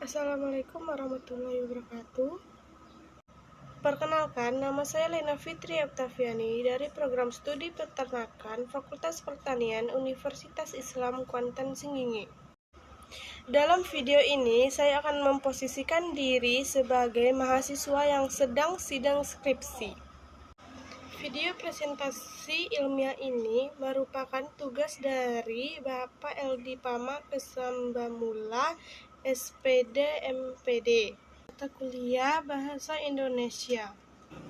Assalamualaikum warahmatullahi wabarakatuh. Perkenalkan, nama saya Lena Fitri Oktaviani dari Program Studi Peternakan Fakultas Pertanian Universitas Islam Kuantan Singgingi. Dalam video ini, saya akan memposisikan diri sebagai mahasiswa yang sedang sidang skripsi. Video presentasi ilmiah ini merupakan tugas dari Bapak Eldi Pama Kesambamula, SPD MPD, mata kuliah Bahasa Indonesia.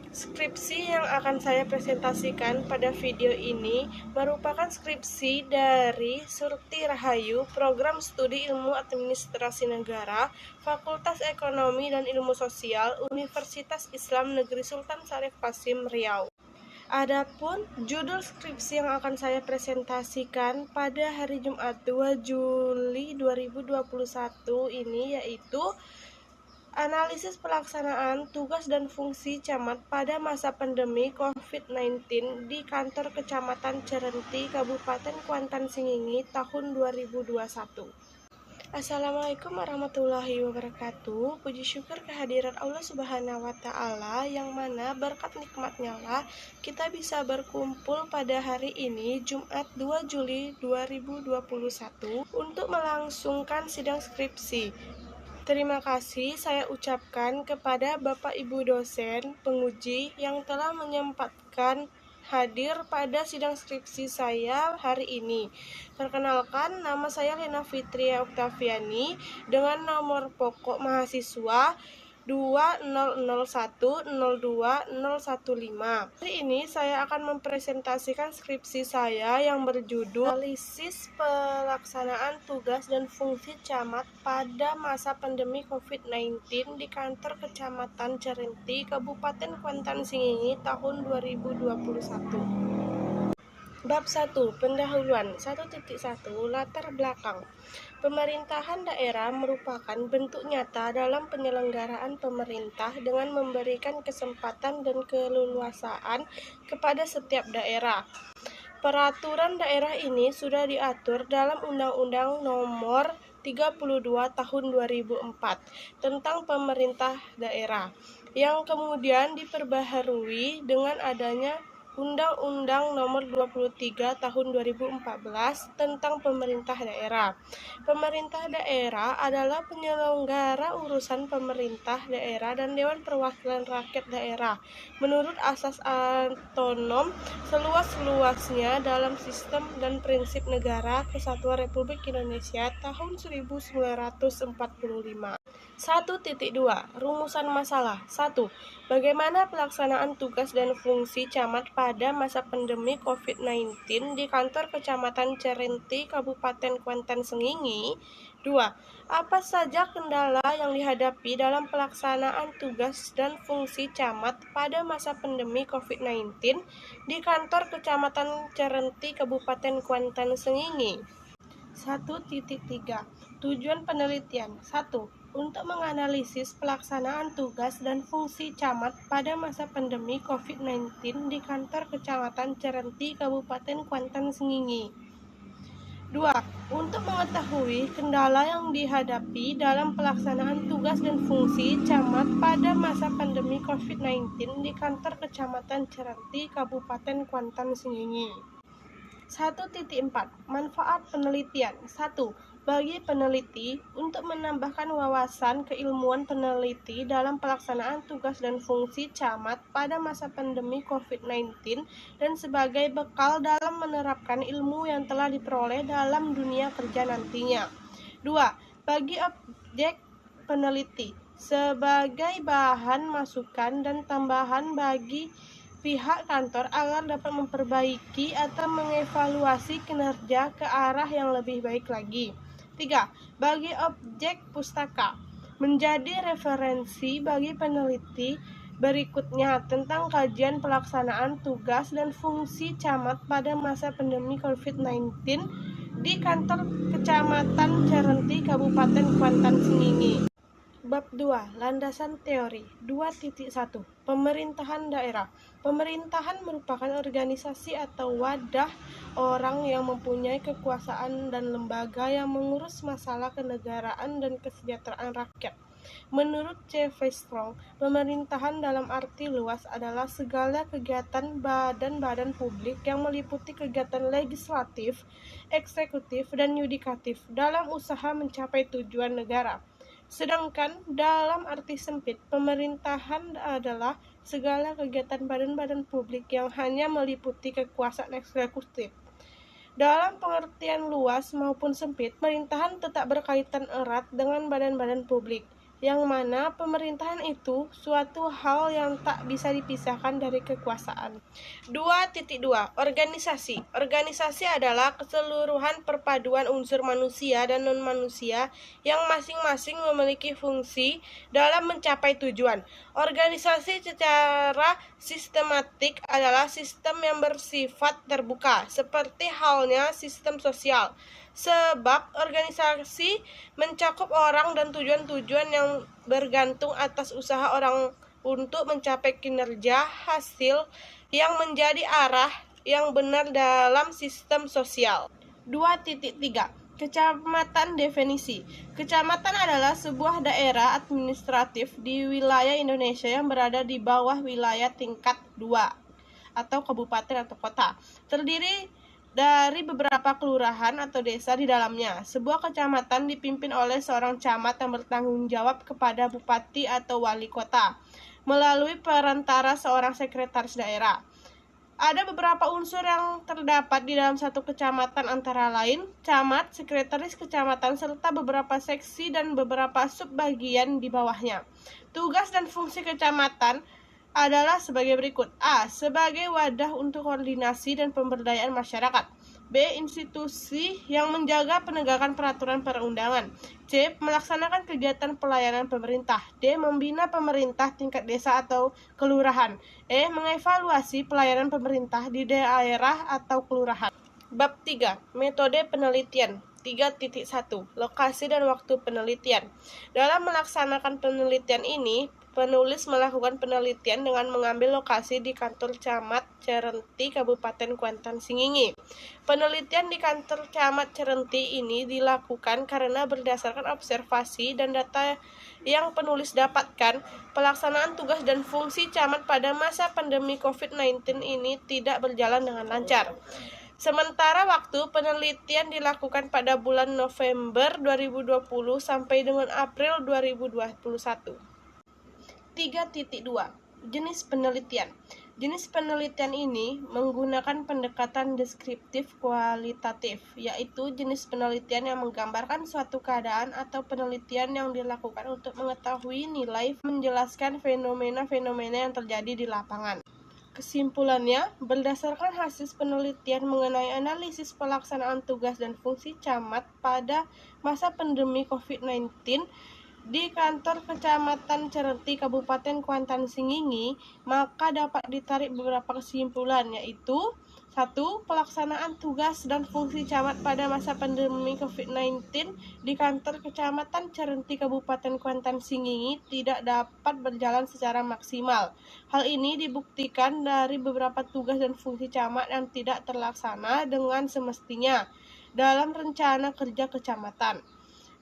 Skripsi yang akan saya presentasikan pada video ini merupakan skripsi dari Surti Rahayu, Program Studi Ilmu Administrasi Negara, Fakultas Ekonomi dan Ilmu Sosial, Universitas Islam Negeri Sultan Syarif Qasim, Riau. Adapun judul skripsi yang akan saya presentasikan pada hari Jumat 2 Juli 2021 ini yaitu analisis pelaksanaan tugas dan fungsi camat pada masa pandemi COVID-19 di kantor Kecamatan Cerenti, Kabupaten Kuantan Singgingi tahun 2021. Assalamualaikum warahmatullahi wabarakatuh. Puji syukur kehadiran Allah Subhanahu wa Ta'ala, yang mana berkat nikmatnya lah kita bisa berkumpul pada hari ini Jumat 2 Juli 2021 untuk melangsungkan sidang skripsi. Terima kasih saya ucapkan kepada Bapak Ibu dosen penguji yang telah menyempatkan hadir pada sidang skripsi saya hari ini. Perkenalkan, nama saya Lena Fitri Oktaviani dengan nomor pokok mahasiswa 200102015. Hari ini saya akan mempresentasikan skripsi saya yang berjudul Analisis Pelaksanaan Tugas dan Fungsi Camat pada Masa Pandemi COVID-19 di Kantor Kecamatan Cerenti, Kabupaten Kuantan Singgingi tahun 2021. Bab 1. Pendahuluan 1.1 Latar belakang. Pemerintahan daerah merupakan bentuk nyata dalam penyelenggaraan pemerintah dengan memberikan kesempatan dan keleluasaan kepada setiap daerah. Peraturan daerah ini sudah diatur dalam Undang-Undang Nomor 32 Tahun 2004 tentang pemerintah daerah, yang kemudian diperbaharui dengan adanya Undang-Undang Nomor 23 Tahun 2014 tentang pemerintah daerah. Pemerintah daerah adalah penyelenggara urusan pemerintah daerah dan Dewan Perwakilan Rakyat Daerah menurut asas otonom seluas-luasnya dalam sistem dan prinsip Negara Kesatuan Republik Indonesia tahun 1945. 1.2 Rumusan masalah. 1. Bagaimana pelaksanaan tugas dan fungsi camat pada masa pandemi COVID-19 di kantor Kecamatan Cerenti, Kabupaten Kuantan Singgingi? 2. Apa saja kendala yang dihadapi dalam pelaksanaan tugas dan fungsi camat pada masa pandemi COVID-19 di kantor Kecamatan Cerenti, Kabupaten Kuantan Singgingi? 1.3 Tujuan penelitian. 1. Untuk menganalisis pelaksanaan tugas dan fungsi camat pada masa pandemi COVID-19 di kantor Kecamatan Cerenti, Kabupaten Kuantan Singgingi. 2. Untuk mengetahui kendala yang dihadapi dalam pelaksanaan tugas dan fungsi camat pada masa pandemi COVID-19 di kantor Kecamatan Cerenti, Kabupaten Kuantan Singgingi. 1.4 Manfaat penelitian. 1. Bagi peneliti, untuk menambahkan wawasan keilmuan peneliti dalam pelaksanaan tugas dan fungsi camat pada masa pandemi COVID-19 dan sebagai bekal dalam menerapkan ilmu yang telah diperoleh dalam dunia kerja nantinya. 2. Bagi objek peneliti, sebagai bahan masukan dan tambahan bagi pihak kantor agar dapat memperbaiki atau mengevaluasi kinerja ke arah yang lebih baik lagi. 3. Bagi objek pustaka, menjadi referensi bagi peneliti berikutnya tentang kajian pelaksanaan tugas dan fungsi camat pada masa pandemi COVID-19 di kantor Kecamatan Cerenti, Kabupaten Kuantan Singgingi. Bab 2. Landasan teori 2.1. Pemerintahan daerah. Pemerintahan merupakan organisasi atau wadah orang yang mempunyai kekuasaan dan lembaga yang mengurus masalah kenegaraan dan kesejahteraan rakyat. Menurut C. Westrong, pemerintahan dalam arti luas adalah segala kegiatan badan-badan publik yang meliputi kegiatan legislatif, eksekutif, dan yudikatif dalam usaha mencapai tujuan negara. Sedangkan dalam arti sempit, pemerintahan adalah segala kegiatan badan-badan publik yang hanya meliputi kekuasaan eksekutif. Dalam pengertian luas maupun sempit, pemerintahan tetap berkaitan erat dengan badan-badan publik, yang mana pemerintahan itu suatu hal yang tak bisa dipisahkan dari kekuasaan. 2.2. Organisasi. Organisasi adalah keseluruhan perpaduan unsur manusia dan non-manusia yang masing-masing memiliki fungsi dalam mencapai tujuan. Organisasi secara sistematik adalah sistem yang bersifat terbuka, seperti halnya sistem sosial. Sebab organisasi mencakup orang dan tujuan-tujuan yang bergantung atas usaha orang untuk mencapai kinerja hasil yang menjadi arah yang benar dalam sistem sosial. 2.3. Kecamatan definisi. Kecamatan adalah sebuah daerah administratif di wilayah Indonesia yang berada di bawah wilayah tingkat 2 atau kabupaten atau kota. Terdiri dari beberapa kelurahan atau desa di dalamnya. Sebuah kecamatan dipimpin oleh seorang camat yang bertanggung jawab kepada bupati atau wali kota melalui perantara seorang sekretaris daerah. Ada beberapa unsur yang terdapat di dalam satu kecamatan, antara lain camat, sekretaris kecamatan, serta beberapa seksi dan beberapa subbagian di bawahnya. Tugas dan fungsi kecamatan adalah sebagai berikut. A. Sebagai wadah untuk koordinasi dan pemberdayaan masyarakat. B. Institusi yang menjaga penegakan peraturan perundangan. C. Melaksanakan kegiatan pelayanan pemerintah. D. Membina pemerintah tingkat desa atau kelurahan. E. Mengevaluasi pelayanan pemerintah di daerah atau kelurahan. Bab 3. Metode penelitian 3.1. Lokasi dan waktu penelitian. Dalam melaksanakan penelitian ini, penulis melakukan penelitian dengan mengambil lokasi di kantor Camat Cerenti, Kabupaten Kuantan Singingi. Penelitian di kantor Camat Cerenti ini dilakukan karena berdasarkan observasi dan data yang penulis dapatkan, pelaksanaan tugas dan fungsi camat pada masa pandemi COVID-19 ini tidak berjalan dengan lancar. Sementara waktu penelitian dilakukan pada bulan November 2020 sampai dengan April 2021. 3.2. Jenis penelitian. Jenis penelitian ini menggunakan pendekatan deskriptif kualitatif, yaitu jenis penelitian yang menggambarkan suatu keadaan atau penelitian yang dilakukan untuk mengetahui nilai, menjelaskan fenomena-fenomena yang terjadi di lapangan. Kesimpulannya, berdasarkan hasil penelitian mengenai analisis pelaksanaan tugas dan fungsi camat pada masa pandemi COVID-19, di kantor Kecamatan Cerenti, Kabupaten Kuantan Singingi, maka dapat ditarik beberapa kesimpulan, yaitu 1. Pelaksanaan tugas dan fungsi camat pada masa pandemi COVID-19 di kantor Kecamatan Cerenti, Kabupaten Kuantan Singingi tidak dapat berjalan secara maksimal. Hal ini dibuktikan dari beberapa tugas dan fungsi camat yang tidak terlaksana dengan semestinya dalam rencana kerja kecamatan.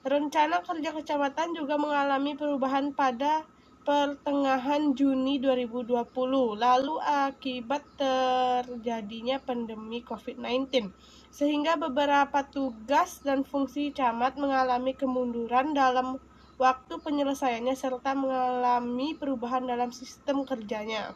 Rencana kerja kecamatan juga mengalami perubahan pada pertengahan Juni 2020, lalu akibat terjadinya pandemi COVID-19, sehingga beberapa tugas dan fungsi camat mengalami kemunduran dalam waktu penyelesaiannya serta mengalami perubahan dalam sistem kerjanya.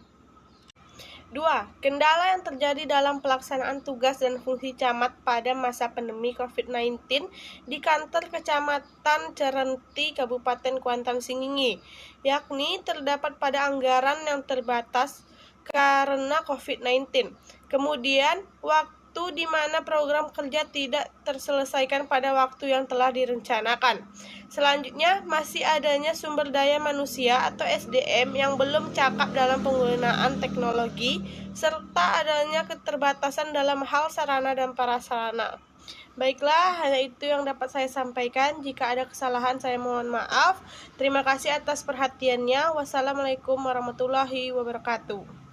2. Kendala yang terjadi dalam pelaksanaan tugas dan fungsi camat pada masa pandemi COVID-19 di kantor Kecamatan Cerenti, Kabupaten Kuantan Singingi, yakni terdapat pada anggaran yang terbatas karena COVID-19. Kemudian, waktu di mana program kerja tidak terselesaikan pada waktu yang telah direncanakan. Selanjutnya, masih adanya sumber daya manusia atau SDM yang belum cakap dalam penggunaan teknologi, serta adanya keterbatasan dalam hal sarana dan prasarana. Baiklah, hanya itu yang dapat saya sampaikan. Jika ada kesalahan, saya mohon maaf. Terima kasih atas perhatiannya. Wassalamualaikum warahmatullahi wabarakatuh.